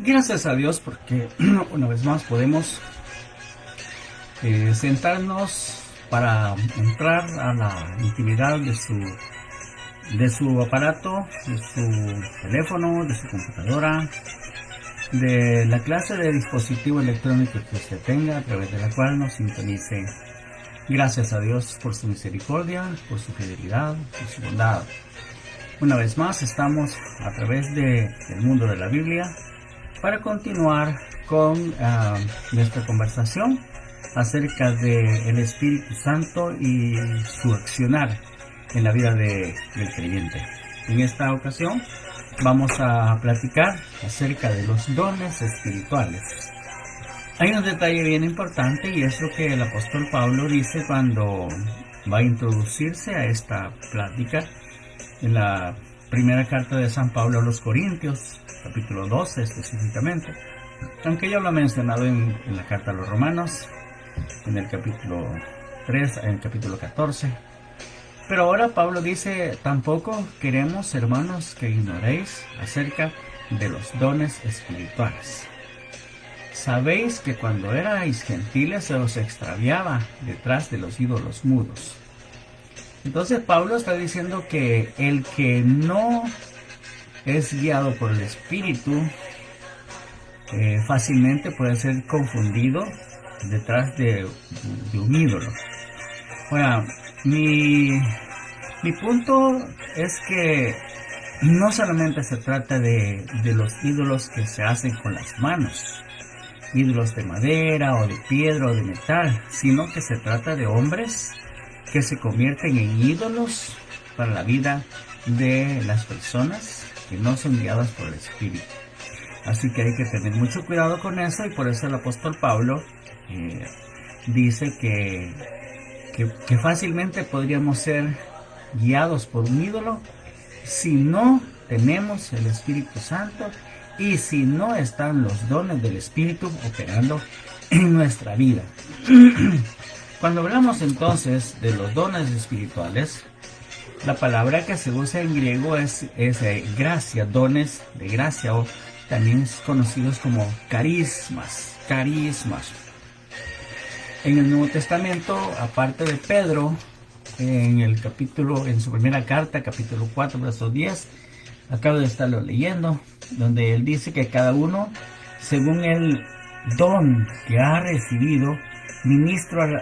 Gracias a Dios porque una vez más podemos sentarnos para entrar a la intimidad de su aparato, de su teléfono, de su computadora, de la clase de dispositivo electrónico que usted tenga, a través de la cual nos sintonice. Gracias a Dios por su misericordia, por su fidelidad, por su bondad. Una vez más estamos a través del mundo de la Biblia para continuar con nuestra conversación acerca del Espíritu Santo y su accionar en la vida del creyente. En esta ocasión vamos a platicar acerca de los dones espirituales. Hay un detalle bien importante y es lo que el apóstol Pablo dice cuando va a introducirse a esta plática en la primera carta de San Pablo a los Corintios, capítulo 12 específicamente, aunque ya lo ha mencionado en la carta a los Romanos, en el capítulo 3, en el capítulo 14. Pero ahora Pablo dice: tampoco queremos, hermanos, que ignoréis acerca de los dones espirituales. Sabéis que cuando erais gentiles se os extraviaba detrás de los ídolos mudos. Entonces Pablo está diciendo que el que no es guiado por el Espíritu fácilmente puede ser confundido detrás de un ídolo. Bueno, mi punto es que no solamente se trata de los ídolos que se hacen con las manos, ídolos de madera o de piedra o de metal, sino que se trata de hombres que se convierten en ídolos para la vida de las personas que no son guiadas por el Espíritu. Así que hay que tener mucho cuidado con eso, y por eso el apóstol Pablo dice que fácilmente podríamos ser guiados por un ídolo si no tenemos el Espíritu Santo y si no están los dones del Espíritu operando en nuestra vida. Cuando hablamos entonces de los dones espirituales, la palabra que se usa en griego es gracia, dones de gracia, o también conocidos como carismas. En el Nuevo Testamento, aparte de Pedro, en su primera carta, capítulo 4, verso 10, acabo de estarlo leyendo, donde él dice que cada uno, según el don que ha recibido, ministralo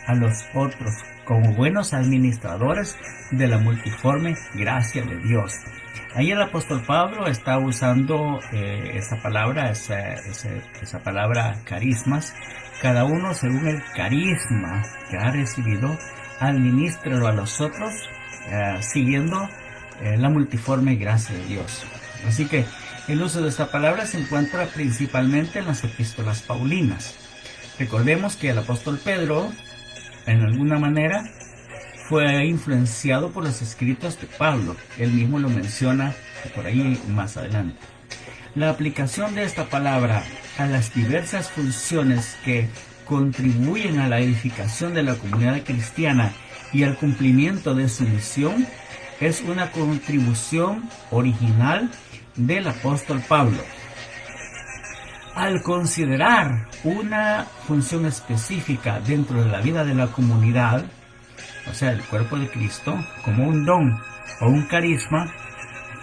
a los otros como buenos administradores de la multiforme gracia de Dios. Ahí el apóstol Pablo está usando esa palabra carismas. Cada uno según el carisma que ha recibido, administralo a los otros siguiendo la multiforme gracia de Dios. Así que el uso de esta palabra se encuentra principalmente en las epístolas paulinas. Recordemos que el apóstol Pedro, en alguna manera, fue influenciado por los escritos de Pablo. Él mismo lo menciona por ahí más adelante. La aplicación de esta palabra a las diversas funciones que contribuyen a la edificación de la comunidad cristiana y al cumplimiento de su misión es una contribución original del apóstol Pablo. Al considerar una función específica dentro de la vida de la comunidad, o sea, el cuerpo de Cristo, como un don o un carisma,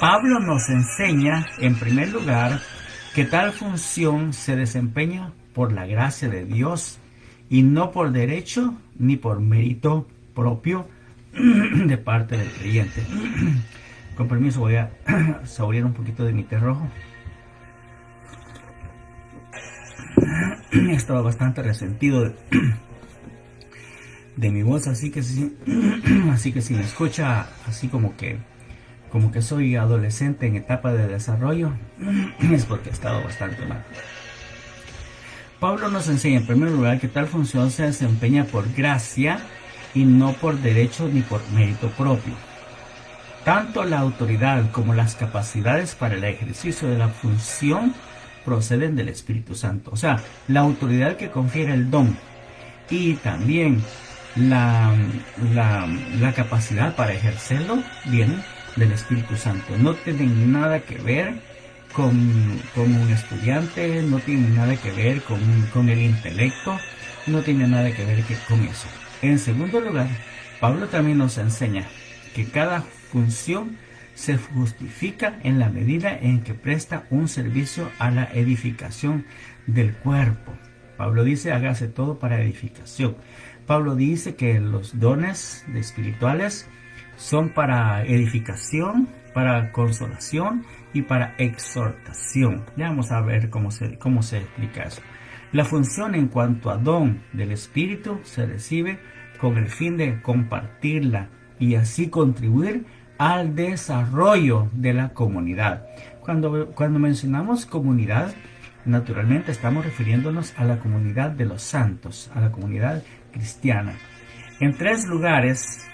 Pablo nos enseña, en primer lugar, que tal función se desempeña por la gracia de Dios y no por derecho ni por mérito propio de parte del creyente. Con permiso, voy a saborear un poquito de mi té rojo. Estaba bastante resentido de mi voz, así que si me escucha así como que soy adolescente en etapa de desarrollo, es porque he estado bastante mal. Pablo nos enseña en primer lugar que tal función se desempeña por gracia y no por derecho ni por mérito propio. Tanto la autoridad como las capacidades para el ejercicio de la función proceden del Espíritu Santo. O sea, la autoridad que confiere el don y también la capacidad para ejercerlo viene del Espíritu Santo. No tienen nada que ver con un estudiante, no tiene nada que ver con el intelecto, no tiene nada que ver con eso. En segundo lugar, Pablo también nos enseña que cada función se justifica en la medida en que presta un servicio a la edificación del cuerpo. Pablo dice, hágase todo para edificación. Pablo dice que los dones espirituales son para edificación, para consolación y para exhortación. Ya vamos a ver cómo se explica eso. La función en cuanto a don del Espíritu se recibe con el fin de compartirla y así contribuir al desarrollo de la comunidad. Cuando mencionamos comunidad, naturalmente estamos refiriéndonos a la comunidad de los santos, a la comunidad cristiana. En 3 lugares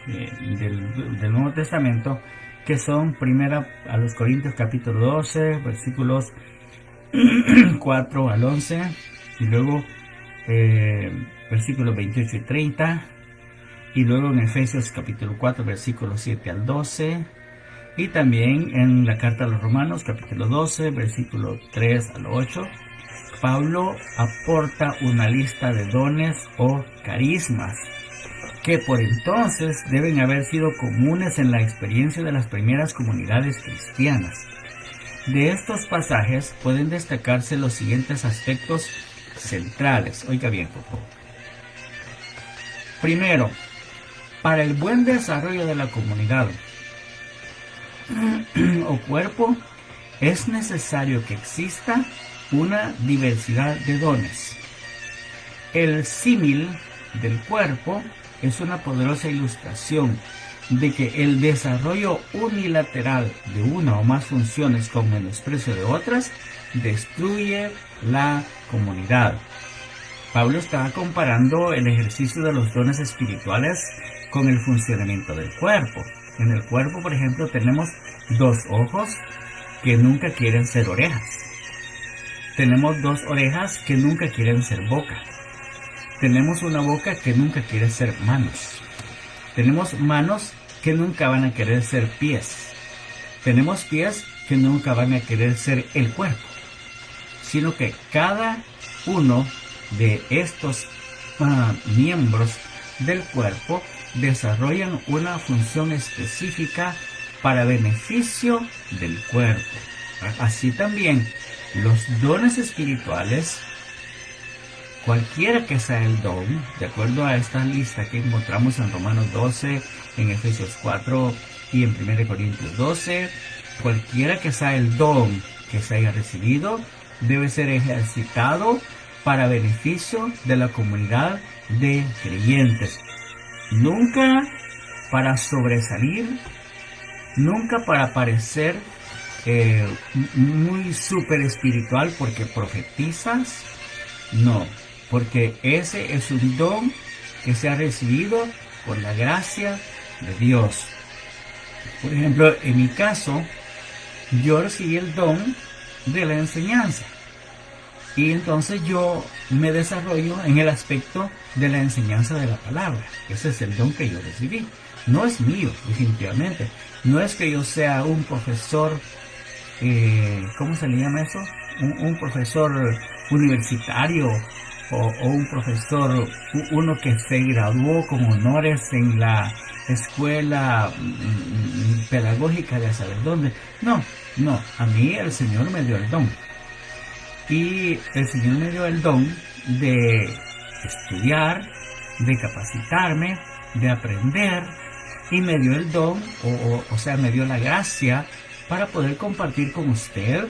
del Nuevo Testamento, que son primera a los Corintios capítulo 12, versículos 4 al 11, y luego versículos 28 y 30, y luego en Efesios capítulo 4, versículos 7 al 12, y también en la carta a los Romanos capítulo 12, versículo 3 al 8, Pablo aporta una lista de dones o carismas que por entonces deben haber sido comunes en la experiencia de las primeras comunidades cristianas. De estos pasajes pueden destacarse los siguientes aspectos centrales. Oiga bien, por favor. Primero, para el buen desarrollo de la comunidad o cuerpo, es necesario que exista una diversidad de dones. El símil del cuerpo es una poderosa ilustración de que el desarrollo unilateral de una o más funciones con menosprecio de otras destruye la comunidad. Pablo estaba comparando el ejercicio de los dones espirituales con el funcionamiento del cuerpo. En el cuerpo, por ejemplo, tenemos 2 ojos que nunca quieren ser orejas. Tenemos 2 orejas que nunca quieren ser boca. Tenemos una boca que nunca quiere ser manos. Tenemos manos que nunca van a querer ser pies. Tenemos pies que nunca van a querer ser el cuerpo. Sino que cada uno de estos miembros del cuerpo desarrollan una función específica para beneficio del cuerpo. Así también, los dones espirituales, cualquiera que sea el don, de acuerdo a esta lista que encontramos en Romanos 12, en Efesios 4 y en 1 Corintios 12, cualquiera que sea el don que se haya recibido, debe ser ejercitado para beneficio de la comunidad de creyentes. Nunca para sobresalir, nunca para parecer muy súper espiritual porque profetizas, no. Porque ese es un don que se ha recibido por la gracia de Dios. Por ejemplo, en mi caso, yo recibí el don de la enseñanza. Y entonces yo me desarrollo en el aspecto de la enseñanza de la palabra. Ese es el don que yo recibí. No es mío, definitivamente. No es que yo sea un profesor, ¿cómo se le llama eso? Un profesor universitario o un profesor, uno que se graduó con honores en la escuela pedagógica de saber dónde. No, a mí el Señor me dio el don. Y el Señor me dio el don de estudiar, de capacitarme, de aprender, y me dio el don, o sea, me dio la gracia para poder compartir con usted,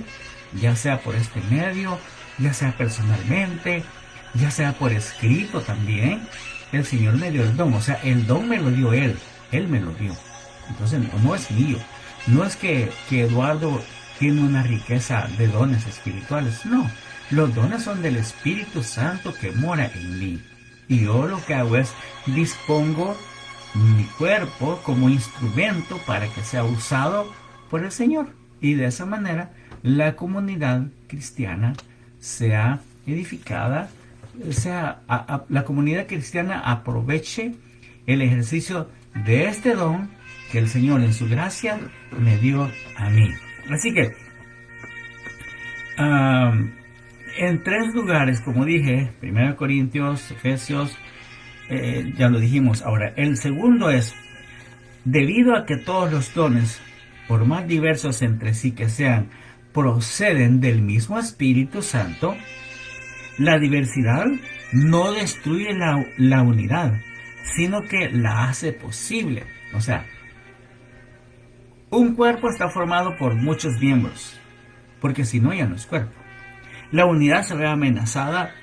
ya sea por este medio, ya sea personalmente, ya sea por escrito también. El Señor me dio el don, o sea, el don me lo dio Él me lo dio. Entonces no es mío, no es que Eduardo tiene una riqueza de dones espirituales, no, los dones son del Espíritu Santo que mora en mí. Y yo lo que hago es dispongo mi cuerpo como instrumento para que sea usado por el Señor. Y de esa manera la comunidad cristiana sea edificada, la comunidad cristiana aproveche el ejercicio de este don que el Señor en su gracia me dio a mí. Así que En 3 lugares, como dije, 1 Corintios, Efesios, ya lo dijimos. Ahora, el segundo es, debido a que todos los dones, por más diversos entre sí que sean, proceden del mismo Espíritu Santo, la diversidad no destruye la unidad, sino que la hace posible. O sea, un cuerpo está formado por muchos miembros, porque si no ya no es cuerpo. La unidad se ve amenazada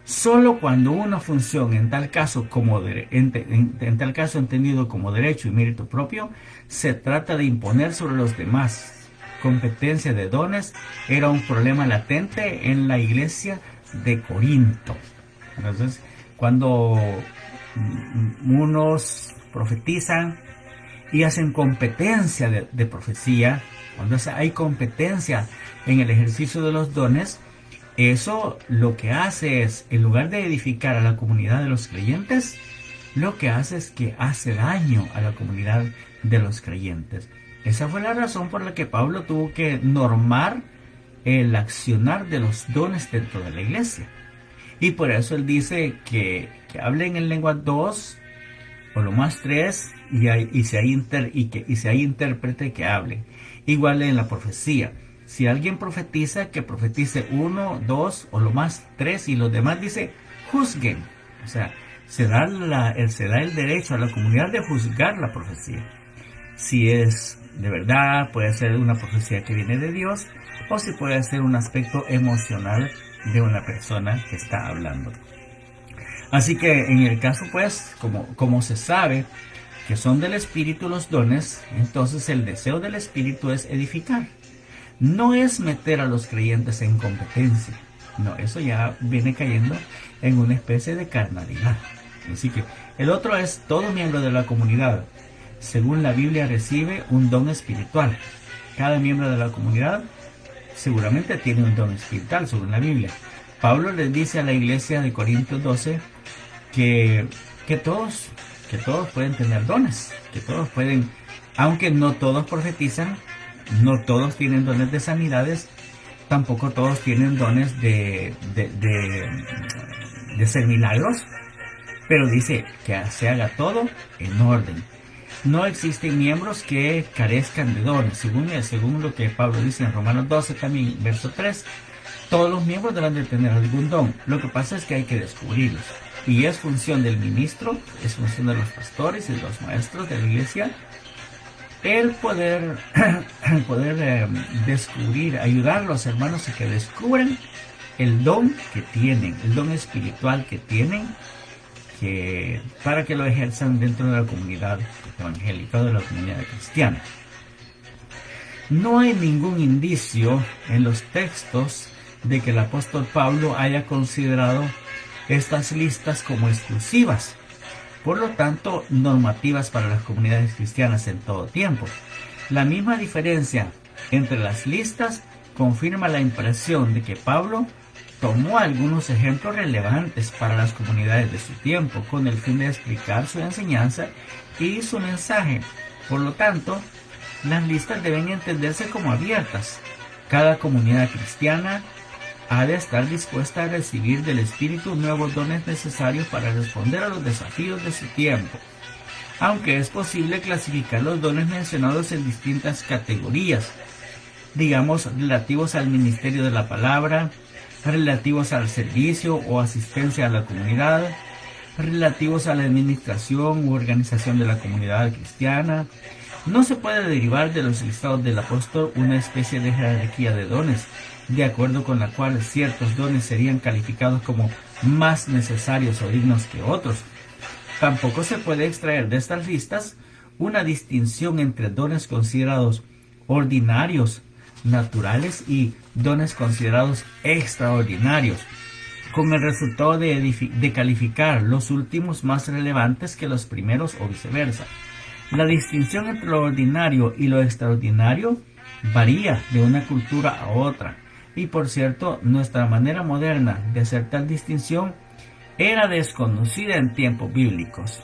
solo cuando una función, en tal caso entendido como derecho y mérito propio, se trata de imponer sobre los demás. Competencia de dones era un problema latente en la iglesia de Corinto. Entonces, cuando unos profetizan y hacen competencia de profecía, cuando hay competencia en el ejercicio de los dones, eso lo que hace es, en lugar de edificar a la comunidad de los creyentes, lo que hace es que hace daño a la comunidad de los creyentes. Esa fue la razón por la que Pablo tuvo que normar el accionar de los dones dentro de la iglesia. Y por eso él dice que hablen en lengua 2, o lo más 3, y si hay intérprete, que hable. Igual en la profecía. Si alguien profetiza, que profetice 1, 2 o lo más 3, y los demás dice juzguen. O sea, se da el derecho a la comunidad de juzgar la profecía. Si es de verdad, puede ser una profecía que viene de Dios, o si puede ser un aspecto emocional de una persona que está hablando. Así que en el caso, pues, como se sabe que son del Espíritu los dones, entonces el deseo del Espíritu es edificar. No es meter a los creyentes en competencia. No, eso ya viene cayendo en una especie de carnalidad. Así que el otro es, todo miembro de la comunidad, según la Biblia, recibe un don espiritual. Cada miembro de la comunidad seguramente tiene un don espiritual, según la Biblia. Pablo les dice a la iglesia de Corintios 12 que todos pueden tener dones, que todos pueden, aunque no todos profetizan, no todos tienen dones de sanidades, tampoco todos tienen dones de hacer milagros, pero dice que se haga todo en orden. No existen miembros que carezcan de dones, según lo que Pablo dice en Romanos 12 también, verso 3. Todos los miembros deben de tener algún don. Lo que pasa es que hay que descubrirlos. Y es función del ministro, es función de los pastores y de los maestros de la iglesia, el poder descubrir, ayudar a los hermanos a que descubran el don que tienen, el don espiritual que tienen, para que lo ejerzan dentro de la comunidad evangélica o de la comunidad cristiana. No hay ningún indicio en los textos de que el apóstol Pablo haya considerado estas listas como exclusivas, por lo tanto normativas para las comunidades cristianas en todo tiempo. La misma diferencia entre las listas confirma la impresión de que Pablo tomó algunos ejemplos relevantes para las comunidades de su tiempo con el fin de explicar su enseñanza y su mensaje. Por lo tanto, las listas deben entenderse como abiertas. Cada comunidad cristiana ha de estar dispuesta a recibir del Espíritu nuevos dones necesarios para responder a los desafíos de su tiempo. Aunque es posible clasificar los dones mencionados en distintas categorías, digamos, relativos al ministerio de la palabra, relativos al servicio o asistencia a la comunidad, relativos a la administración u organización de la comunidad cristiana, no se puede derivar de los listados del apóstol una especie de jerarquía de dones, de acuerdo con la cual ciertos dones serían calificados como más necesarios o dignos que otros. Tampoco se puede extraer de estas listas una distinción entre dones considerados ordinarios, naturales y dones considerados extraordinarios, con el resultado de calificar los últimos más relevantes que los primeros o viceversa. La distinción entre lo ordinario y lo extraordinario varía de una cultura a otra, y por cierto, nuestra manera moderna de hacer tal distinción era desconocida en tiempos bíblicos.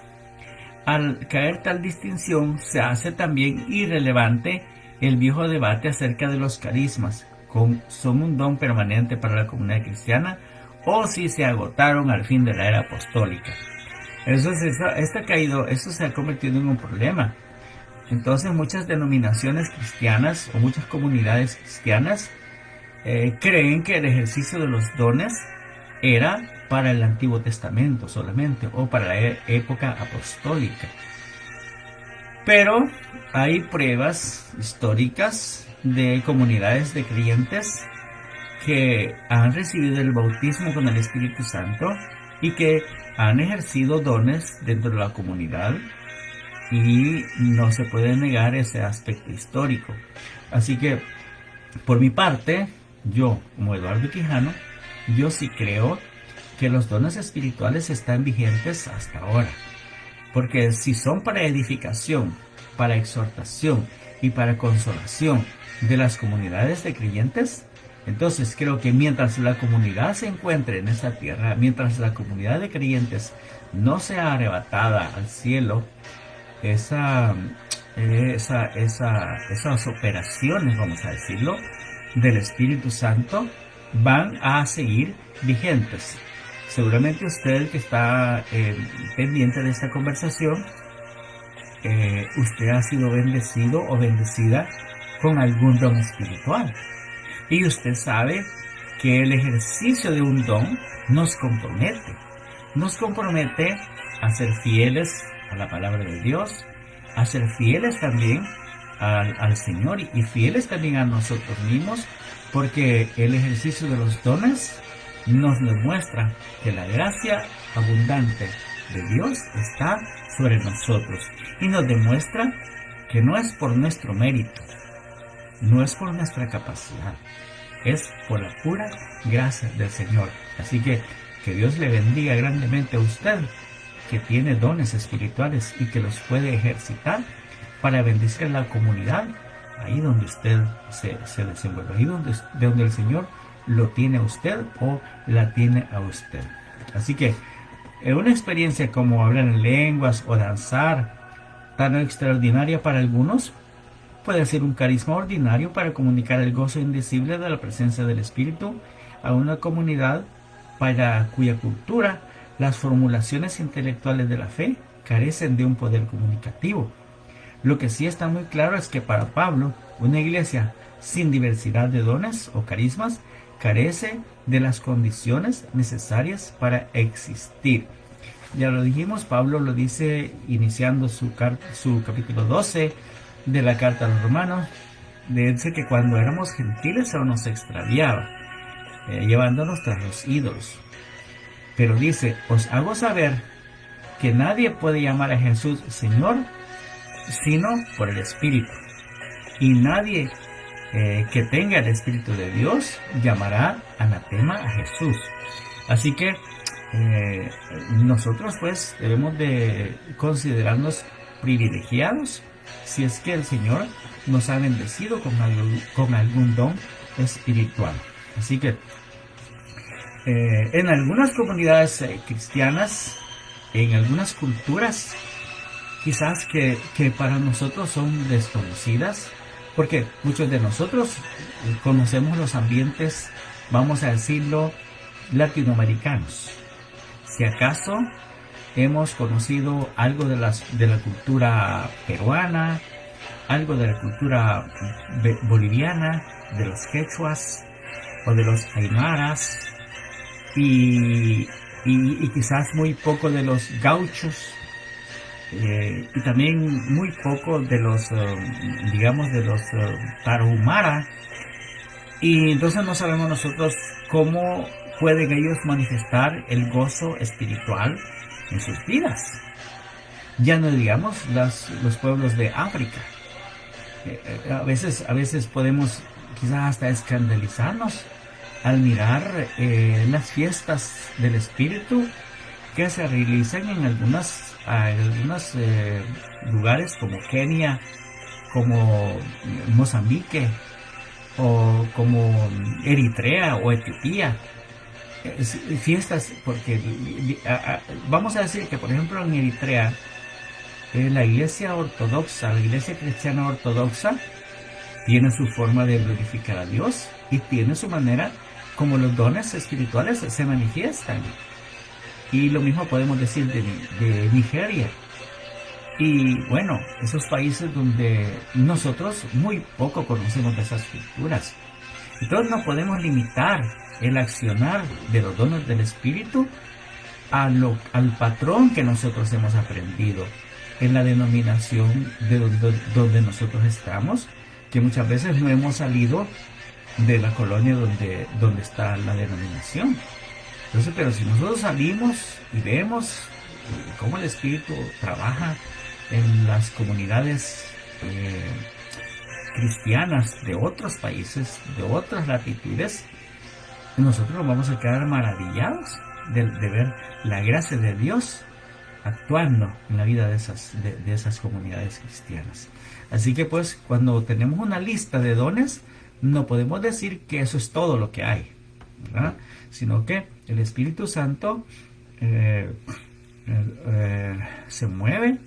Al caer tal distinción, se hace también irrelevante el viejo debate acerca de los carismas, son un don permanente para la comunidad cristiana o si se agotaron al fin de la era apostólica. Eso se ha convertido en un problema. Entonces muchas denominaciones cristianas o muchas comunidades cristianas creen que el ejercicio de los dones era para el Antiguo Testamento solamente o para la época apostólica. Pero hay pruebas históricas de comunidades de creyentes que han recibido el bautismo con el Espíritu Santo y que han ejercido dones dentro de la comunidad, y no se puede negar ese aspecto histórico. Así que, por mi parte, yo, como Eduardo Quijano, yo sí creo que los dones espirituales están vigentes hasta ahora. Porque si son para edificación, para exhortación y para consolación de las comunidades de creyentes, entonces creo que mientras la comunidad se encuentre en esta tierra, mientras la comunidad de creyentes no sea arrebatada al cielo, esas operaciones, vamos a decirlo, del Espíritu Santo van a seguir vigentes. Seguramente usted que está pendiente de esta conversación, usted ha sido bendecido o bendecida con algún don espiritual. Y usted sabe que el ejercicio de un don nos compromete. Nos compromete a ser fieles a la palabra de Dios, a ser fieles también al Señor y fieles también a nosotros mismos, porque el ejercicio de los dones nos demuestra que la gracia abundante de Dios está sobre nosotros y nos demuestra que no es por nuestro mérito, no es por nuestra capacidad, es por la pura gracia del Señor. Así que Dios le bendiga grandemente a usted que tiene dones espirituales y que los puede ejercitar para bendecir a la comunidad ahí donde usted se desenvuelve, ahí donde el Señor lo tiene a usted o la tiene a usted. Así que una experiencia como hablar en lenguas o danzar, tan extraordinaria para algunos, puede ser un carisma ordinario para comunicar el gozo indecible de la presencia del Espíritu a una comunidad para cuya cultura las formulaciones intelectuales de la fe carecen de un poder comunicativo. Lo que sí está muy claro es que para Pablo, una iglesia sin diversidad de dones o carismas carece de las condiciones necesarias para existir. Ya lo dijimos, Pablo lo dice iniciando su capítulo 12 de la carta a los Romanos. Dice que cuando éramos gentiles se nos extraviaba, llevándonos tras los ídolos. Pero dice, os hago saber que nadie puede llamar a Jesús Señor sino por el Espíritu. Y nadie que tenga el Espíritu de Dios llamará anatema a Jesús. Así que nosotros pues debemos de considerarnos privilegiados si es que el Señor nos ha bendecido con algún don espiritual. Así que en algunas comunidades cristianas, en algunas culturas, quizás que para nosotros son desconocidas, porque muchos de nosotros conocemos los ambientes, vamos a decirlo, latinoamericanos. Si acaso hemos conocido algo de la cultura peruana, algo de la cultura boliviana, de los quechuas o de los aymaras, y quizás muy poco de los gauchos, y también muy poco de los, de los tarahumara. Y entonces no sabemos nosotros cómo pueden ellos manifestar el gozo espiritual en sus vidas. Ya no digamos los pueblos de África. A veces podemos quizás hasta escandalizarnos al mirar las fiestas del Espíritu que se realizan en algunos lugares como Kenia, como Mozambique o como Eritrea o Etiopía. Fiestas, porque vamos a decir que por ejemplo en Eritrea la iglesia ortodoxa, la iglesia cristiana ortodoxa tiene su forma de glorificar a Dios y tiene su manera como los dones espirituales se manifiestan. Y lo mismo podemos decir de Nigeria. Y bueno, esos países donde nosotros muy poco conocemos de esas culturas. Entonces no podemos limitar el accionar de los dones del Espíritu al patrón que nosotros hemos aprendido en la denominación de donde nosotros estamos, que muchas veces no hemos salido de la colonia donde está la denominación. Entonces, pero si nosotros salimos y vemos cómo el Espíritu trabaja en las comunidades cristianas de otros países, de otras latitudes, nosotros nos vamos a quedar maravillados de ver la gracia de Dios actuando en la vida de esas comunidades cristianas. Así que pues cuando tenemos una lista de dones, no podemos decir que eso es todo lo que hay, ¿verdad? Sino que el Espíritu Santo se mueve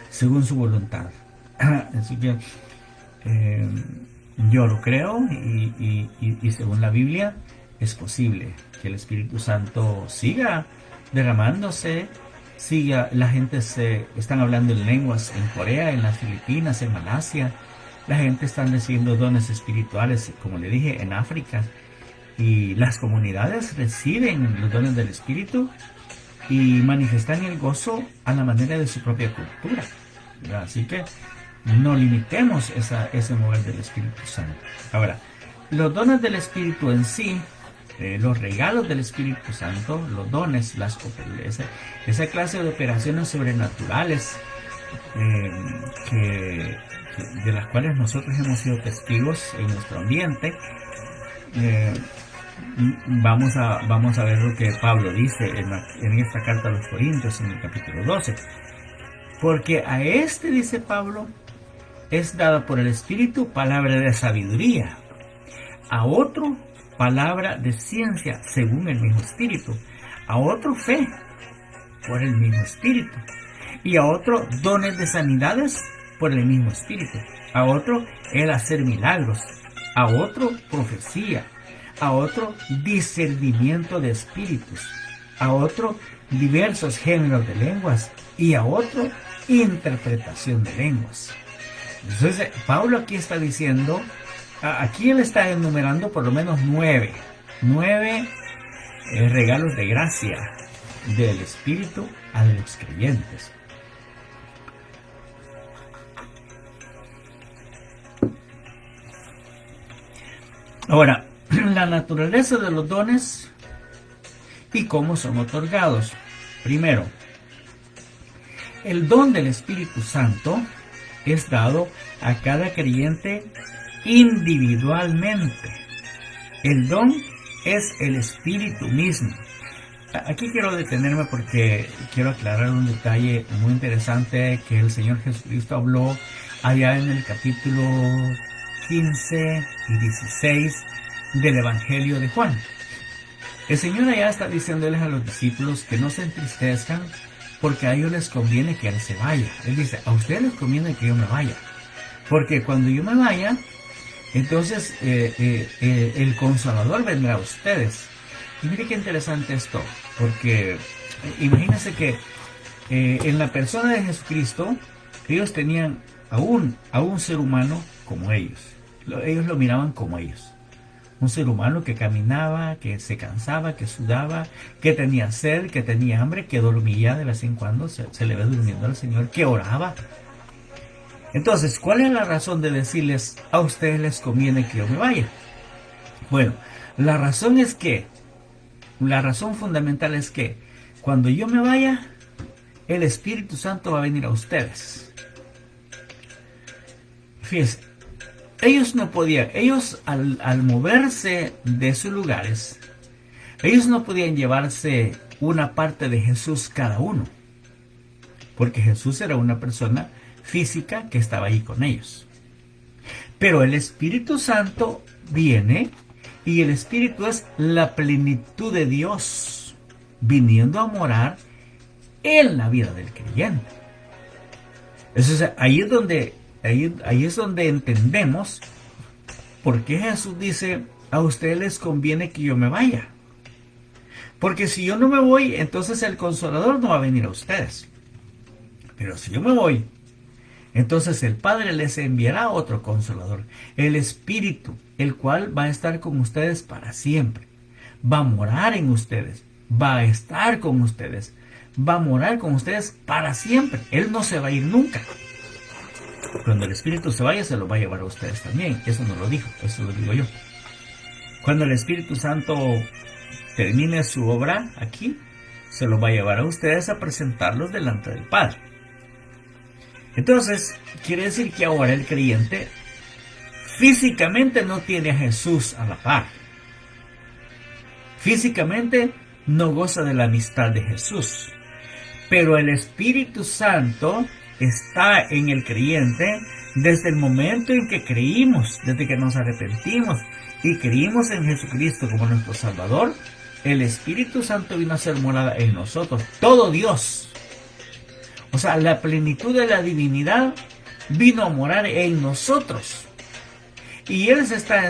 según su voluntad. Así que yo lo creo y según la Biblia es posible que el Espíritu Santo siga derramándose, la gente están hablando en lenguas en Corea, en las Filipinas, en Malasia, la gente está recibiendo dones espirituales, como le dije, en África, y las comunidades reciben los dones del Espíritu y manifestan el gozo a la manera de su propia cultura. Así que no limitemos ese mover del Espíritu Santo. Ahora, los dones del Espíritu en sí, los regalos del Espíritu Santo, los dones, esa clase de operaciones sobrenaturales de las cuales nosotros hemos sido testigos en nuestro ambiente, vamos a ver lo que Pablo dice en esta carta a los Corintios, en el capítulo 12. Porque a dice Pablo, es dada por el Espíritu palabra de sabiduría, a otro palabra de ciencia según el mismo Espíritu, a otro fe por el mismo Espíritu, y a otro dones de sanidades por el mismo Espíritu, a otro el hacer milagros, a otro profecía, a otro discernimiento de espíritus, a otro diversos géneros de lenguas y a otro interpretación de lenguas. Entonces Pablo aquí está diciendo, aquí él está enumerando por lo menos nueve regalos de gracia del Espíritu a los creyentes. Ahora, la naturaleza de los dones y cómo son otorgados. Primero, el don del Espíritu Santo es dado a cada creyente individualmente. El don es el Espíritu mismo. Aquí quiero detenerme porque quiero aclarar un detalle muy interesante que el Señor Jesucristo habló allá en el capítulo 15 y 16 del Evangelio de Juan. El Señor allá está diciéndoles a los discípulos que no se entristezcan porque a ellos les conviene que Él se vaya. Él dice, a ustedes les conviene que yo me vaya, porque cuando yo me vaya, entonces el Consolador vendrá a ustedes. Y mire qué interesante esto, porque imagínense que en la persona de Jesucristo, ellos tenían a un ser humano como ellos. Ellos lo miraban como ellos. Un ser humano que caminaba, que se cansaba, que sudaba, que tenía sed, que tenía hambre, que dormía de vez en cuando, se le ve durmiendo al Señor, que oraba. Entonces, ¿cuál es la razón de decirles, a ustedes les conviene que yo me vaya? Bueno, la razón fundamental es que cuando yo me vaya, el Espíritu Santo va a venir a ustedes. Fíjense. Ellos no podían, al moverse de sus lugares, ellos no podían llevarse una parte de Jesús cada uno, porque Jesús era una persona física que estaba ahí con ellos. Pero el Espíritu Santo viene, y el Espíritu es la plenitud de Dios, viniendo a morar en la vida del creyente. Entonces ahí es donde ahí es donde entendemos por qué Jesús dice, a ustedes les conviene que yo me vaya. Porque si yo no me voy, entonces el Consolador no va a venir a ustedes. Pero si yo me voy, entonces el Padre les enviará otro Consolador, el Espíritu, el cual va a estar con ustedes para siempre. Va a morar en ustedes, va a estar con ustedes, va a morar con ustedes para siempre. Él no se va a ir nunca. Cuando el Espíritu se vaya, se lo va a llevar a ustedes también. Eso no lo dijo, eso lo digo yo. Cuando el Espíritu Santo termine su obra aquí, se lo va a llevar a ustedes a presentarlos delante del Padre. Entonces, quiere decir que ahora el creyente físicamente no tiene a Jesús a la par. Físicamente no goza de la amistad de Jesús. Pero el Espíritu Santo está en el creyente desde el momento en que creímos, desde que nos arrepentimos y creímos en Jesucristo como nuestro Salvador. El Espíritu Santo vino a ser morada en nosotros, todo Dios. O sea, la plenitud de la divinidad vino a morar en nosotros. Y Él se está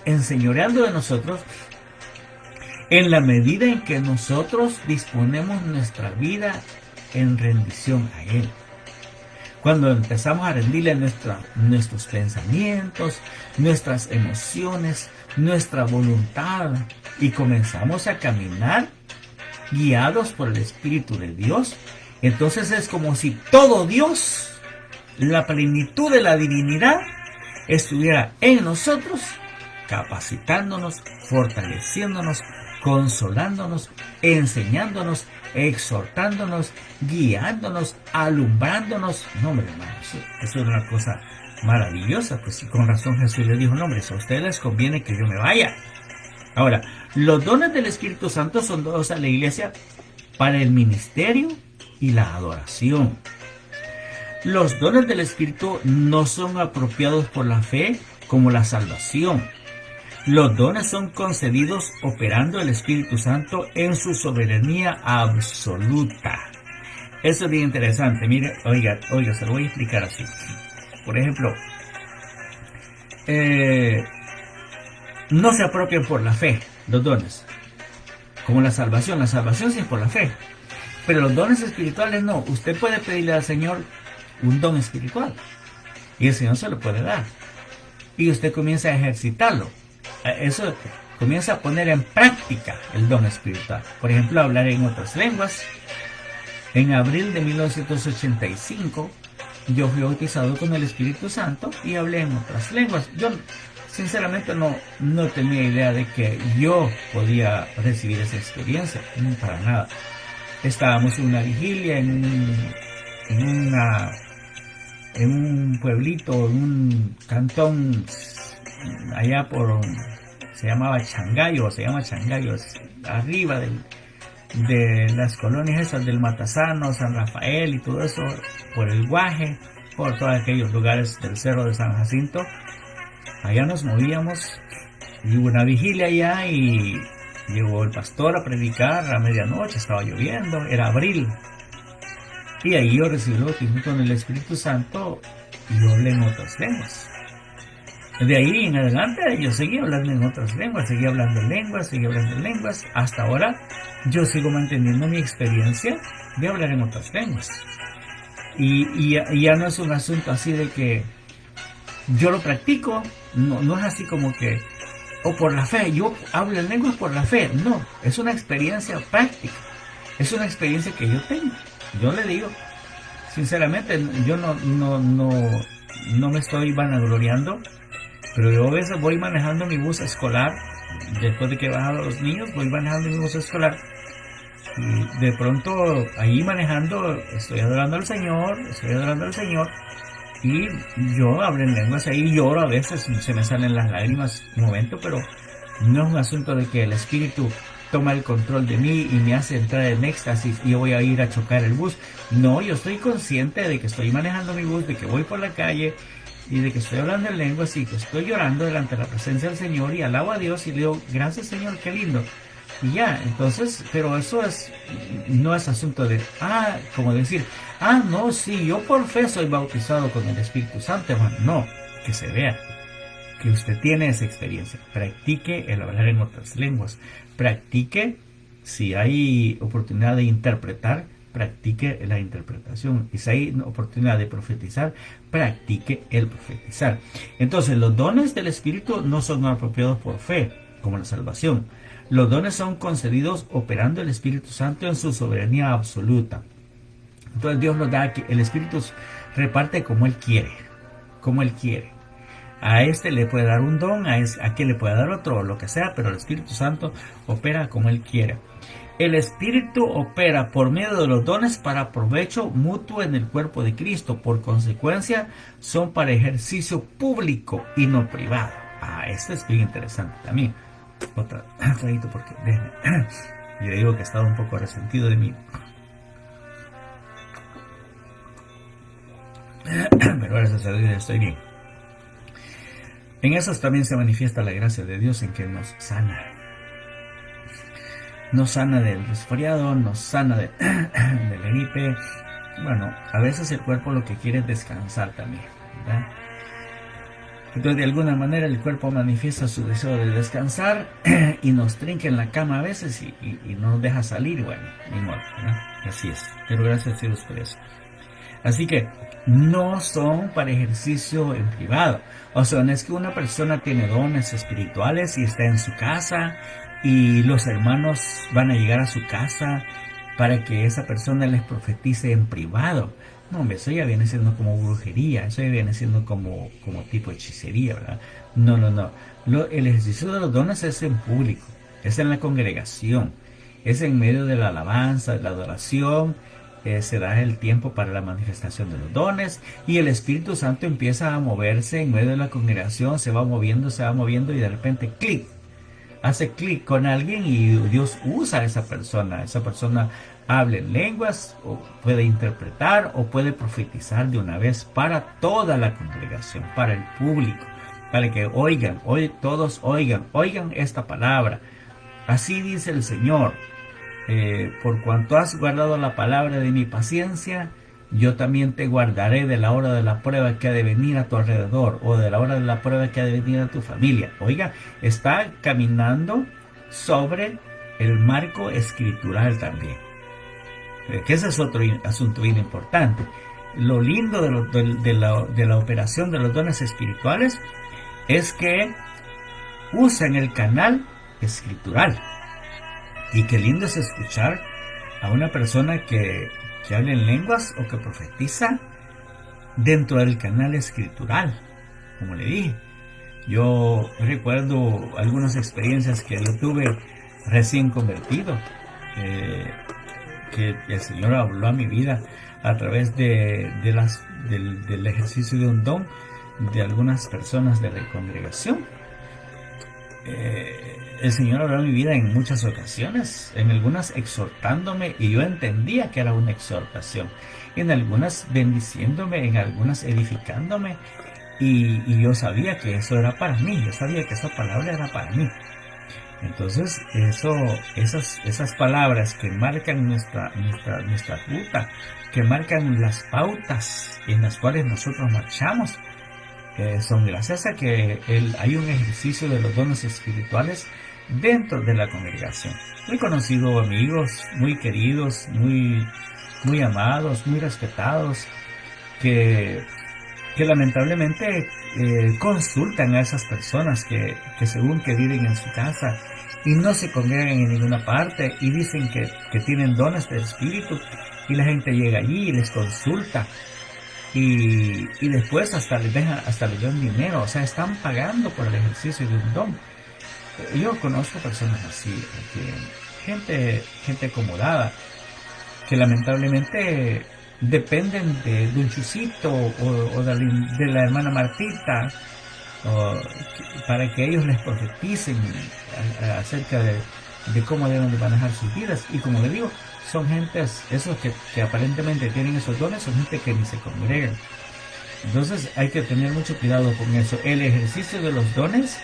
enseñoreando de nosotros en la medida en que nosotros disponemos nuestra vida en rendición a Él. Cuando empezamos a rendirle nuestros pensamientos, nuestras emociones, nuestra voluntad, y comenzamos a caminar guiados por el Espíritu de Dios, entonces es como si todo Dios, la plenitud de la divinidad, estuviera en nosotros, capacitándonos, fortaleciéndonos, consolándonos, enseñándonos, exhortándonos, guiándonos, alumbrándonos. No, hombre, hermano, eso es una cosa maravillosa. Pues con razón Jesús le dijo, no, hombre, a ustedes les conviene que yo me vaya. Ahora, los dones del Espíritu Santo son dados a la iglesia para el ministerio y la adoración. Los dones del Espíritu no son apropiados por la fe como la salvación. Los dones son concedidos operando el Espíritu Santo en su soberanía absoluta. Eso es bien interesante. Mire, oiga, se lo voy a explicar así. Por ejemplo, no se apropian por la fe los dones, como la salvación. La salvación sí es por la fe, pero los dones espirituales no. Usted puede pedirle al Señor un don espiritual y el Señor se lo puede dar, y usted comienza a ejercitarlo. Eso comienza a poner en práctica el don espiritual. Por ejemplo, hablar en otras lenguas. En abril de 1985 yo fui bautizado con el Espíritu Santo y hablé en otras lenguas. Yo sinceramente no tenía idea de que yo podía recibir esa experiencia, para nada. Estábamos en una vigilia en un pueblito, en un cantón allá se llama Changayo, arriba de las colonias esas del Matasano, San Rafael y todo eso, por el Guaje, por todos aquellos lugares del Cerro de San Jacinto. Allá nos movíamos y hubo una vigilia allá y llegó el pastor a predicar a medianoche, estaba lloviendo, era abril. Y ahí yo recibí el bautismo con el Espíritu Santo y yo hablé en otras lenguas. De ahí en adelante yo seguí hablando en otras lenguas, seguí hablando en lenguas. Hasta ahora yo sigo manteniendo mi experiencia de hablar en otras lenguas. Y ya no es un asunto así de que yo lo practico, no es así como que, o por la fe, yo hablo en lenguas por la fe. No, es una experiencia práctica, es una experiencia que yo tengo. Yo le digo, sinceramente, yo no me estoy vanagloriando, pero yo a veces voy manejando mi bus escolar, después de que he bajado a los niños, voy manejando mi bus escolar, y de pronto ahí manejando estoy adorando al Señor, y yo hablo en lenguas, ahí lloro a veces, se me salen las lágrimas un momento, pero no es un asunto de que el Espíritu toma el control de mí y me hace entrar en éxtasis y yo voy a ir a chocar el bus. No, yo estoy consciente de que estoy manejando mi bus, de que voy por la calle y de que estoy hablando en lenguas y que estoy llorando delante de la presencia del Señor y alabo a Dios y le digo, gracias Señor, qué lindo. y ya. Entonces, pero eso no es asunto de, como decir, no, sí, yo por fe soy bautizado con el Espíritu Santo, hermano. No, que se vea que usted tiene esa experiencia. Practique el hablar en otras lenguas. Practique, si hay oportunidad de interpretar, practique la interpretación. Y si hay oportunidad de profetizar, practique el profetizar. Entonces, los dones del Espíritu no son apropiados por fe, como la salvación. Los dones son concedidos operando el Espíritu Santo en su soberanía absoluta. Entonces Dios los da, que el Espíritu reparte como Él quiere, como Él quiere. A este le puede dar un don, a aquel le puede dar otro, o lo que sea, pero el Espíritu Santo opera como Él quiere. El Espíritu opera por medio de los dones para provecho mutuo en el cuerpo de Cristo. Por consecuencia, son para ejercicio público y no privado. Esto es bien interesante también. Otra traguito porque yo digo que he estado un poco resentido de mí. Pero gracias a Dios estoy bien. En esos también se manifiesta la gracia de Dios, en que nos sana. Nos sana del resfriado, nos sana de la gripe. Bueno, a veces el cuerpo lo que quiere es descansar también, ¿verdad? Entonces, de alguna manera, el cuerpo manifiesta su deseo de descansar y nos trinca en la cama a veces y no nos deja salir. Bueno, ni modo, ¿no? Así es. Pero gracias a Dios por eso. Así que no son para ejercicio en privado. O sea, no es que una persona tiene dones espirituales y está en su casa y los hermanos van a llegar a su casa para que esa persona les profetice en privado. No, hombre, eso ya viene siendo como brujería, eso ya viene siendo como tipo hechicería, ¿verdad? No. El ejercicio de los dones es en público, es en la congregación, es en medio de la alabanza, de la adoración. Se da el tiempo para la manifestación de los dones y el Espíritu Santo empieza a moverse en medio de la congregación, se va moviendo y de repente clic, hace clic con alguien y Dios usa a esa persona habla en lenguas, o puede interpretar o puede profetizar de una vez para toda la congregación, para el público, para que todos oigan esta palabra. Así dice el Señor. Por cuanto has guardado la palabra de mi paciencia, yo también te guardaré de la hora de la prueba que ha de venir a tu alrededor, o de la hora de la prueba que ha de venir a tu familia. Oiga, está caminando sobre el marco escritural también, que ese es otro asunto bien importante. Lo lindo de la operación de los dones espirituales es que usan el canal escritural. Y qué lindo es escuchar a una persona que habla en lenguas o que profetiza dentro del canal escritural, como le dije. Yo recuerdo algunas experiencias que yo tuve recién convertido, que el Señor habló a mi vida a través del ejercicio de un don de algunas personas de la congregación. El Señor habló en mi vida en muchas ocasiones, en algunas exhortándome y yo entendía que era una exhortación, en algunas bendiciéndome, en algunas edificándome y yo sabía que eso era para mí, yo sabía que esa palabra era para mí. Entonces esas palabras que marcan nuestra ruta, que marcan las pautas en las cuales nosotros marchamos, son gracias a que hay un ejercicio de los dones espirituales dentro de la congregación. He conocido amigos muy queridos, muy amados, muy respetados, que lamentablemente consultan a esas personas que según que viven en su casa y no se congregan en ninguna parte y dicen que tienen dones del Espíritu, y la gente llega allí y les consulta y después hasta les dan dinero, o sea, están pagando por el ejercicio de un don. Yo conozco personas así, gente acomodada, que lamentablemente dependen de un Chusito o de la hermana Martita, para que ellos les profeticen acerca de cómo deben de manejar sus vidas. Y como le digo, son gentes, esos que aparentemente tienen esos dones, son gente que ni se congregan. Entonces hay que tener mucho cuidado con eso. El ejercicio de los dones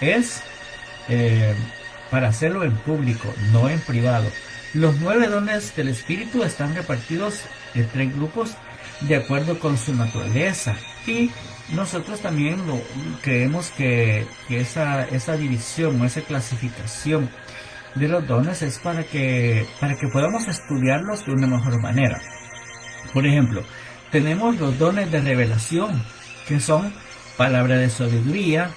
es para hacerlo en público, no en privado. Los 9 dones del Espíritu están repartidos en 3 grupos de acuerdo con su naturaleza, y nosotros también creemos que esa división o esa clasificación de los dones es para que podamos estudiarlos de una mejor manera. Por ejemplo, tenemos los dones de revelación, que son palabra de sabiduría,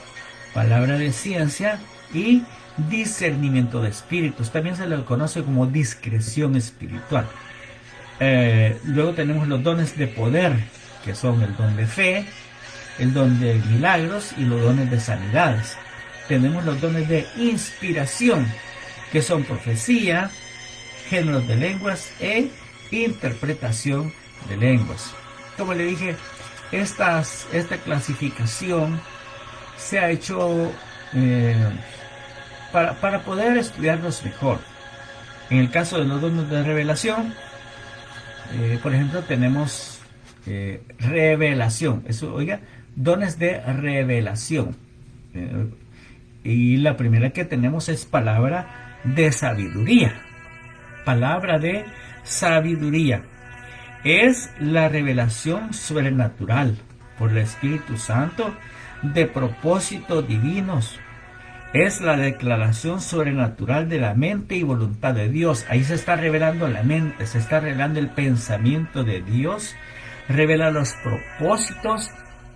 palabra de ciencia y discernimiento de espíritus. También se le conoce como discreción espiritual. Luego tenemos los dones de poder, que son el don de fe, el don de milagros y los dones de sanidades. Tenemos los dones de inspiración, que son profecía, géneros de lenguas e interpretación de lenguas. Como le dije, esta clasificación se ha hecho para poder estudiarlos mejor. En el caso de los dones de revelación, por ejemplo, tenemos revelación. Eso, oiga, dones de revelación. Y la primera que tenemos es palabra de sabiduría. Palabra de sabiduría. Es la revelación sobrenatural por el Espíritu Santo de propósitos divinos. Es la declaración sobrenatural de la mente y voluntad de Dios. Ahí se está revelando la mente, se está revelando el pensamiento de Dios, revela los propósitos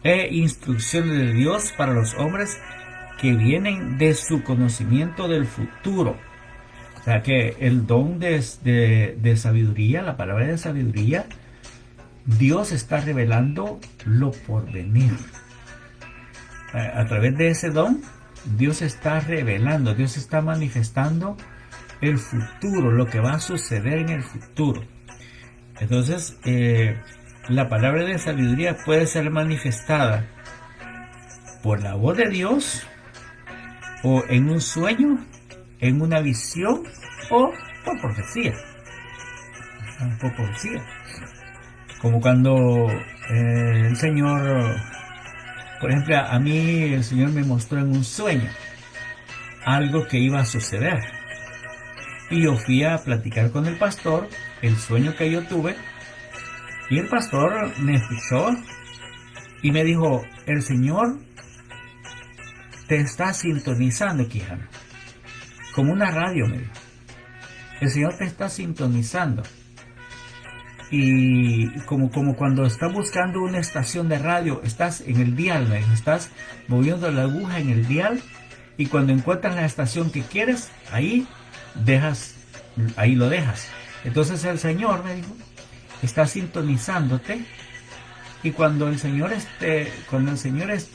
e instrucciones de Dios para los hombres que vienen de su conocimiento del futuro. O sea que el don de sabiduría, la palabra de sabiduría, Dios está revelando lo por venir. A través de ese don, Dios está revelando, Dios está manifestando el futuro, lo que va a suceder en el futuro. Entonces, la palabra de sabiduría puede ser manifestada por la voz de Dios, o en un sueño, en una visión, o por profecía. Por profecía. Como cuando el Señor, por ejemplo, a mí el Señor me mostró en un sueño algo que iba a suceder. Y yo fui a platicar con el pastor el sueño que yo tuve. Y el pastor me escuchó y me dijo: el Señor te está sintonizando, Quijano. Como una radio, me dijo. El Señor te está sintonizando. Y como cuando estás buscando una estación de radio, estás en el dial, me dijo, estás moviendo la aguja en el dial, y cuando encuentras la estación que quieres, ahí lo dejas. Entonces el Señor, me dijo, está sintonizándote, y cuando el Señor esté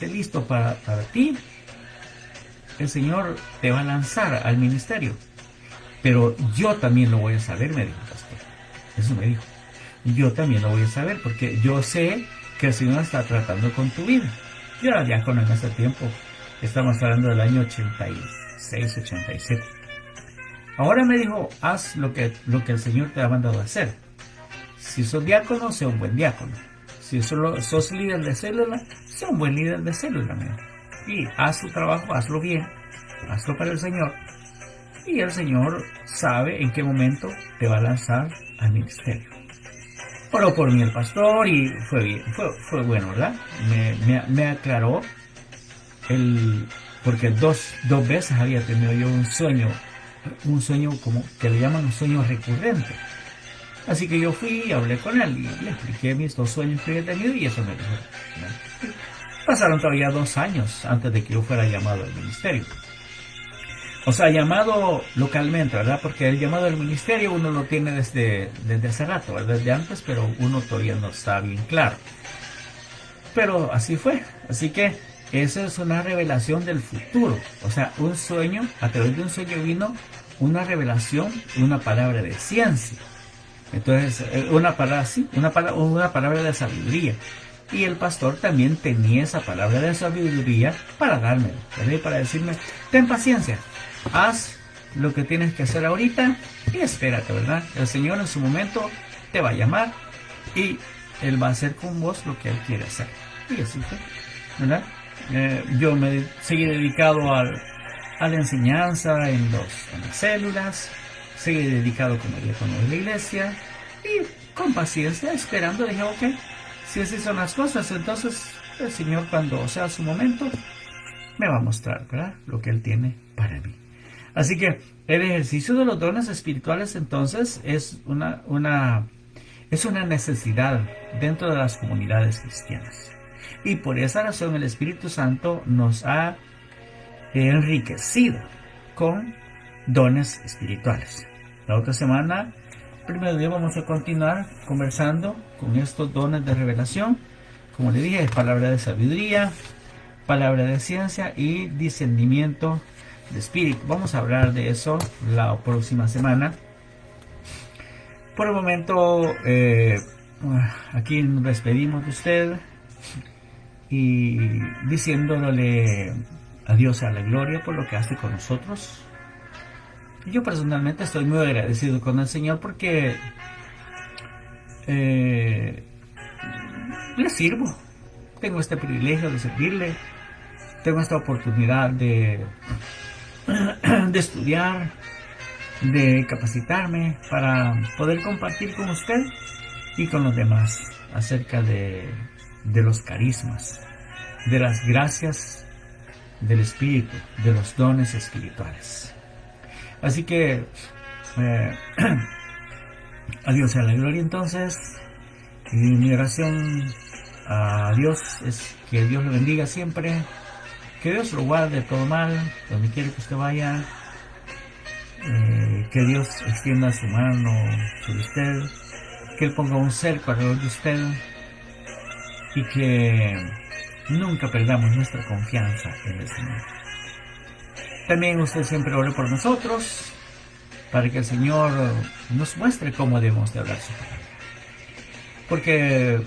listo para ti, el Señor te va a lanzar al ministerio. Pero yo también lo voy a saber, me dijo el pastor. Eso me dijo. Yo también lo voy a saber, porque yo sé que el Señor está tratando con tu vida. Yo era diácono en ese tiempo. Estamos hablando del año 86, 87. Ahora me dijo: haz lo que el Señor te ha mandado a hacer. Si sos diácono, sé un buen diácono. Si solo sos líder de célula, sé un buen líder de célula, me dijo. Y haz tu trabajo, hazlo bien, hazlo para el Señor. Y el Señor sabe en qué momento te va a lanzar al ministerio. Oró por mí el pastor y fue bien, fue bueno, ¿verdad? Me aclaró porque dos veces había tenido yo un sueño como que le llaman un sueño recurrente. Así que yo fui y hablé con él y le expliqué mis 2 sueños que había tenido, y eso me dijo, ¿no? Pasaron todavía 2 años antes de que yo fuera llamado al ministerio. O sea, llamado localmente, ¿verdad? Porque el llamado al ministerio uno lo tiene desde hace rato, ¿verdad? Desde antes, pero uno todavía no está bien claro. Pero así fue. Así que esa es una revelación del futuro. O sea, un sueño, a través de un sueño vino una revelación, una palabra de ciencia. Entonces, una palabra de sabiduría. Y el pastor también tenía esa palabra de sabiduría para dármela, ¿verdad? Y para decirme: ten paciencia, haz lo que tienes que hacer ahorita y espérate, ¿verdad? El Señor en su momento te va a llamar y Él va a hacer con vos lo que Él quiere hacer. Y así fue, ¿verdad? Yo me seguí dedicado a la enseñanza en las células, seguir dedicado como diácono de la iglesia y con paciencia esperando. Dije, ok, si así son las cosas, entonces el Señor, cuando sea su momento, me va a mostrar, ¿verdad?, lo que Él tiene para mí. Así que el ejercicio de los dones espirituales entonces es una necesidad dentro de las comunidades cristianas. Y por esa razón el Espíritu Santo nos ha enriquecido con dones espirituales. La otra semana, primero día, vamos a continuar conversando con estos dones de revelación. Como le dije, es palabra de sabiduría, palabra de ciencia y discernimiento de espíritu. Vamos a hablar de eso la próxima semana. Por el momento, aquí nos despedimos de usted y diciéndole a Dios a la gloria por lo que hace con nosotros. Yo personalmente estoy muy agradecido con el Señor porque le sirvo. Tengo este privilegio de servirle. Tengo esta oportunidad de estudiar, de capacitarme para poder compartir con usted y con los demás acerca de los carismas, de las gracias del Espíritu, de los dones espirituales. Así que a Dios sea la gloria entonces. Y mi oración a Dios es que Dios lo bendiga siempre, que Dios lo guarde de todo mal, donde quiera que usted vaya, que Dios extienda su mano sobre usted, que Él ponga un cerco alrededor de usted y que nunca perdamos nuestra confianza en el Señor. También usted siempre ore por nosotros para que el Señor nos muestre cómo debemos de hablar su palabra. Porque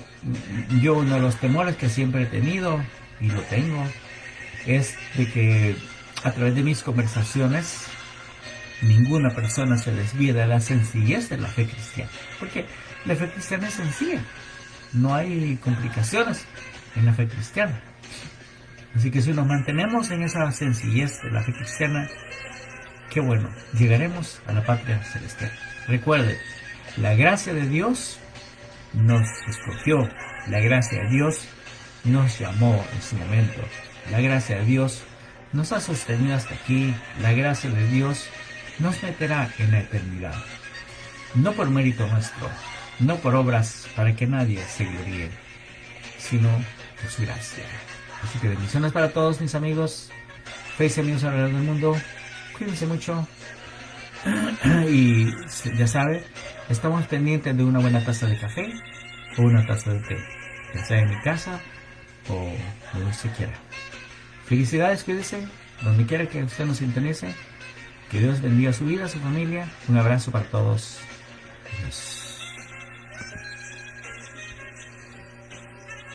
yo, uno de los temores que siempre he tenido, y lo tengo, es de que a través de mis conversaciones ninguna persona se desvíe de la sencillez de la fe cristiana. Porque la fe cristiana es sencilla, no hay complicaciones en la fe cristiana. Así que si nos mantenemos en esa sencillez de la fe cristiana, qué bueno, llegaremos a la patria celestial. Recuerde, la gracia de Dios nos escogió, la gracia de Dios nos llamó en su momento, la gracia de Dios nos ha sostenido hasta aquí, la gracia de Dios nos meterá en la eternidad. No por mérito nuestro, no por obras para que nadie se gloríe, sino por su gracia. Así que bendiciones para todos mis amigos, Face amigos alrededor del mundo. Cuídense mucho. Y ya sabe, estamos pendientes de una buena taza de café o una taza de té, ya sea en mi casa o donde usted quiera. Felicidades, cuídese, donde quiera que usted nos sintonice. Que Dios bendiga su vida, su familia. Un abrazo para todos. Adiós.